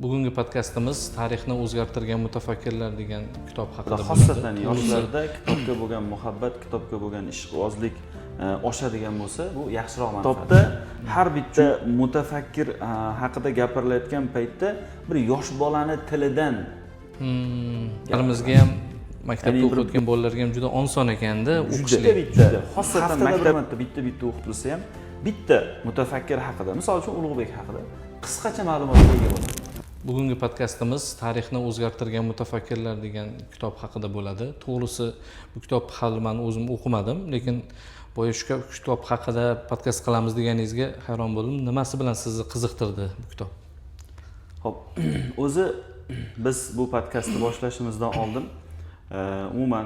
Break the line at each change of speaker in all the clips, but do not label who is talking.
Bugungi podkastimiz tarixni o'zgartirgan mutafakkirlar degan kitob haqida bo'ladi.
Xosatan yoshlarda kitobga bo'lgan muhabbat, kitobga bo'lgan ishqibozlik oshadigan bo'lsa, bu yaxshiroq manfaat. Kitobda har bitta mutafakkir haqida gapirilayotgan paytda bir yosh bolani tilidan
Harimizga ham maktabda o'qiyotgan bolalarga ham juda oson ekanda o'qishlik.
Bitta. Xosatan maktabda bitta o'qitilsa ham bitta mutafakkir haqida, misol uchun Ulug'bek haqida qisqacha ma'lumotga ega bo'ladi.
Bugungi podkastimiz tarixni o'zgartirgan mutafakkirlar degan kitob haqida bo'ladi. To'g'risi bu kitob hali men o'zim o'qimadim, lekin boya shu kitob haqida podkast qilamiz deganingizga hayron bo'ldim. Nimasi bilan sizni qiziqtirdi bu kitob?
Xo'p, o'zi biz bu podkastni boshlashimizdan oldin umuman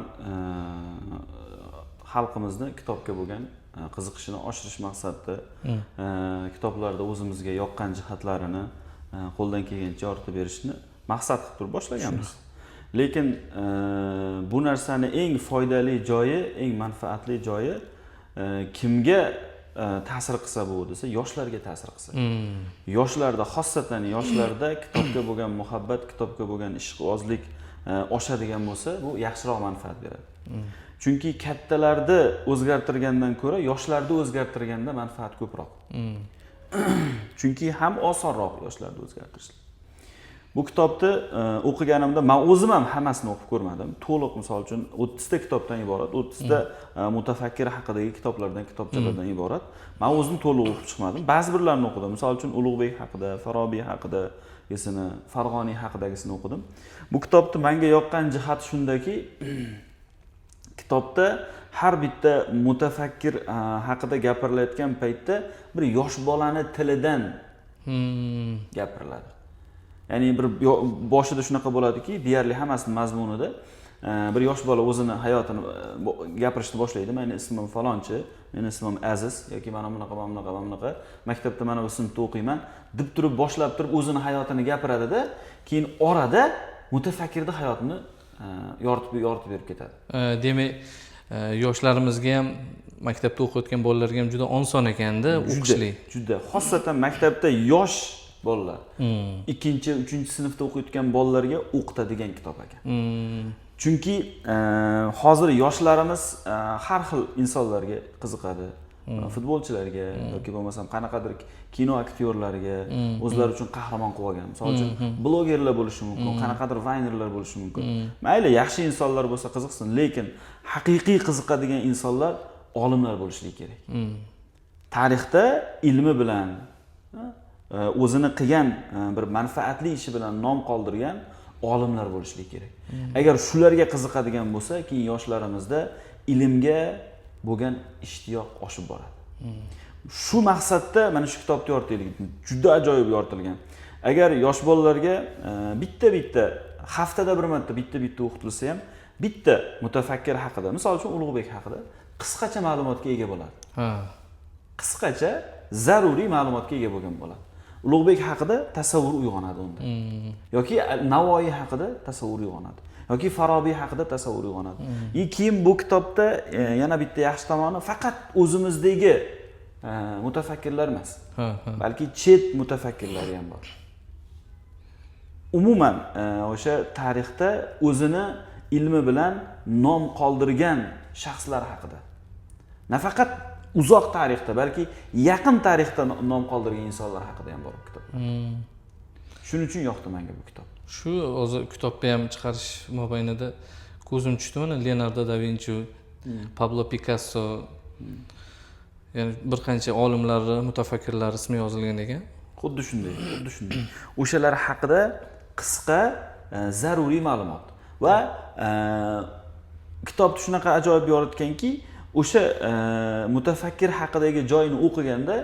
xalqimizni kitobga bo'lgan qiziqishini oshirish maqsadida kitoblarda o'zimizga yoqqan jihatlarini qo'ldan kelgancha yoritib berishni maqsad qilib turib boshlaganmiz. Lekin bu narsani eng foydali joyi, eng manfaatli joyi kimga ta'sir qilsa bu desa, yoshlarga ta'sir qilsa. Yoshlarda, xosatan yoshlarda kitobga bo'lgan muhabbat, kitobga bo'lgan ishqibozlik oshadigan bo'lsa, bu yaxshiroq manfaat beradi. Chunki kattalarni o'zgartirgandan ko'ra yoshlarni o'zgartirganda manfaat ko'proq. Chunki ham osonroq yoshlarni o'zgartirish. Bu kitobni o'qiganimda men o'zim ham hammasini o'qib ko'rmadim. To'liq misol uchun 30 ta kitobdan iborat, 30 ta mutafakkir haqidagi kitobchalardan iborat. Men o'zim to'liq o'qib chiqmadim. Ba'zi birlarini o'qidim. Misol uchun Ulug'bek haqida, Farobiy haqidagisini, Farg'oniy haqidagisini o'qidim. Bu kitobni menga yoqqan jihati shundaki, kitobda har bitta mutafakkir haqida gapirilayotgan paytda bir yosh bolani tilidan gapiriladi. Ya'ni bir boshida shunaqa bo'ladiki, deyarli hammasining mazmunida bir yosh bola o'zini hayotini gapirishni boshlaydi. Meni ismim falonchi, meni ismim Aziz yoki mana bunaqa, maktabda mana bu sinfda o'qiyman deb turib boshlab turib o'zini hayotini gapiradi-da, keyin orada mutafakkirning hayotini yoritib berib ketadi.
Demak, yoshlarimizga ham maktabda o'qiyotgan bolalarga ham juda oson ekanda o'qishlik.
Juda. Xosatan maktabda yosh bolalar, 2-3 sinfda o'qiyotgan bolalarga o'qitadigan kitob ekan. Chunki hozir yoshlarimiz har xil insonlarga qiziqadi. Futbolchilarga yoki bo'lmasam qanaqadir kino aktyorlariga o'zlari uchun qahramon qilib olgan. Misol uchun blogerlar bo'lishi mumkin, qanaqadir vaynerlar bo'lishi mumkin. Mayli, yaxshi insonlar bo'lsa qiziqsin, lekin haqiqiy qiziqadigan insonlar olimlar bo'lishi kerak. Tarixda ilmi bilan o'zini qilgan bir manfaatli ishi bilan nom qoldirgan olimlar bo'lishi kerak. Agar shularga qiziqadigan bo'lsa, keyin yoshlarimizda ilmga bo'lgan ishtiyoq oshib boradi. Shu maqsadda mana shu kitobni yoritaylik. Juda ajoyib yoritilgan. Agar yosh bolalarga bitta haftada bir marta bitta o'qitilsa ham bitta mutafakkir haqida, misol uchun Ulug'bek haqida qisqacha ma'lumotga ega bo'ladi. Qisqacha zaruriy ma'lumotga ega bo'lgan bo'ladi. Ulug'bek haqida tasavvur uyg'onadi unda. Yoki Navoiy haqida tasavvur uyg'onadi. Yoki Farobiy haqida tasavvur uyg'onadi. Keyin bu kitobda yana bitta yaxshi tomoni faqat o'zimizdagi mutafakkirlar emas. Balki chet mutafakkirlar ham bor. Umuman o'sha tarixda o'zini ilmi bilan nom qoldirgan shaxslar haqida. Nafaqat uzoq tarixda, balki yaqin tarixda nom qoldirgan insonlar haqida ham bor bu kitob. Shuning uchun yoqdi menga bu kitob.
Shu hozir kitobni ham chiqarish mobaynida ko'zim tushdi mana Leonardo da Vinci, Pablo Picasso, ya'ni bir qancha olimlar, mutafakkirlar ismi yozilgan ekan.
Xuddi shunday. O'shalar haqida qisqa, zaruriy ma'lumot va kitobni shunaqa ajoyib yoritganki, o'sha mutafakkir haqidagi joyini o'qiganda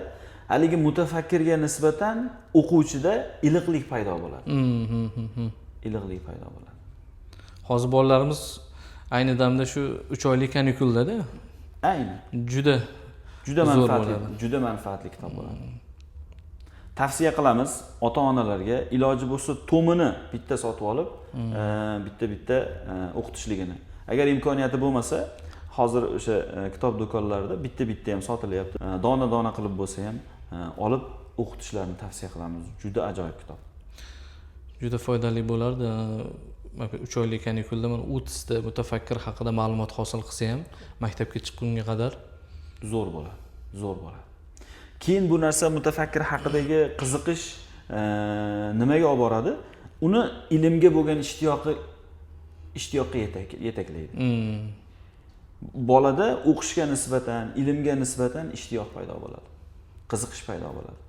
haligi mutafakkirga nisbatan o'quvchida iliqlik paydo bo'ladi. Iliqlik paydo bo'ladi.
Hozir bolalarimiz ayni damda shu 3 oylik kanikulda-da.
Ayni. Juda manfaatli kitob bo'ladi. Tavsiya qilamiz ota-onalarga iloji bo'lsa tomini bitta sotib olib, bitta o'qitishligini. Agar imkoniyati bo'lmasa, hozir o'sha kitob do'konlarida bitta ham sotilyapti. Dona qilib bo'lsa ham olib o'qitishlarini tavsiya qilamiz. Juda ajoyib kitob.
juda foydali bo'lardi. 3 oylik kanikulda mana 30 ta mutafakkir haqida ma'lumot hosil qilsa ham maktabga chiqqunga qadar
zo'r bo'ladi. Zo'r bo'ladi. Keyin bu narsa mutafakkir haqidagi qiziqish nimaga olib boradi? Uni ilmga bo'lgan ishtiyoqqa yetaklaydi. Bolada o'qishga nisbatan, ilmga nisbatan ishtiyoq paydo bo'ladi. Qiziqish paydo bo'ladi.